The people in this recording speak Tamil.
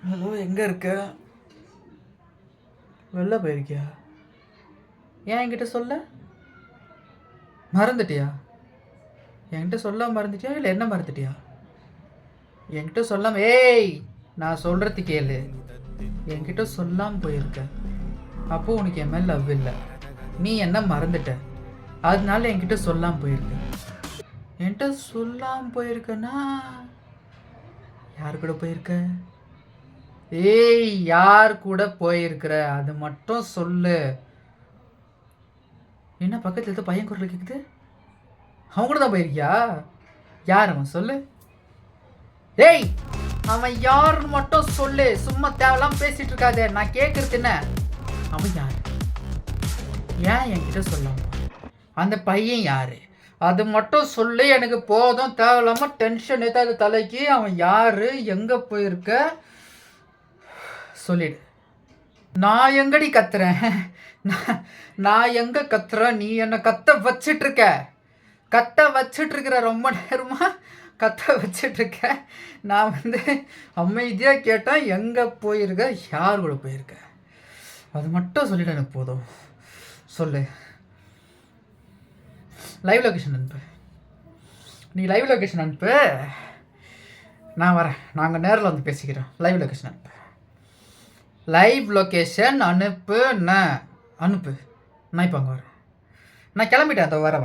ஹலோ, எங்கே இருக்க? வெளில போயிருக்கியா? ஏன் என்கிட்ட சொல்ல? மறந்துட்டியா? என்கிட்ட சொல்ல மறந்துட்டியா இல்லை என்ன மறந்துட்டியா? என்கிட்ட சொல்லாம நான் சொல்கிறது கேளு. என்கிட்ட சொல்லாமல் போயிருக்க. அப்போது உனக்கு என் மேலே லவ் இல்லை, நீ என்ன மறந்துட்ட. அதனால என்கிட்ட சொல்லாமல் போயிருக்க. என்கிட்ட சொல்லாமல் போயிருக்கனா யார் கூட போயிருக்க? யார் கூட போயிருக்கிற அது மட்டும் சொல்லு. என்ன பக்கத்தில் ஏதோ பையன் குரல் கேட்குது? அவன் கூட தான் போயிருக்கியா? யார் அவன் சொல்லு. அவன் யாருன்னு மட்டும் சொல்லு. சும்மா தேவையில்லாம பேசிட்டு இருக்காதே. நான் கேட்கறது என்ன, அவன் யாரு? ஏன் என்கிட்ட சொல்லாம? அந்த பையன் யாரு அது மட்டும் சொல்லு. எனக்கு போதும். தேவையில்லாம டென்ஷன் ஏதாவது தலைக்கு. அவன் யாரு, எங்க போயிருக்க சொல்லிடு. நான் எங்கடி கத்துறேன்? நான் எங்க கத்துறேன்? நீ என்ன கத்த வச்சிட்டு இருக்கிற. ரொம்ப நேரமா கத்த வச்சிட்டு இருக்க. நான் அமைதியாக கேட்டேன், எங்கே போயிருக்க, யார் கூட போயிருக்க, அது மட்டும் சொல்லிட எனக்கு போதும். சொல்லு. லைவ் லொக்கேஷன் அனுப்பு. நீ லைவ் லொக்கேஷன் அனுப்பு, நான் வரேன். நாங்கள் நேரில் வந்து பேசிக்கிறோம். லைவ் லொக்கேஷன் அனுப்பு. லைவ் லொக்கேஷன் அனுப்பு. நான் இப்போ அங்கே வரேன். நான் கிளம்பிட்டேன். அதை வரேன்.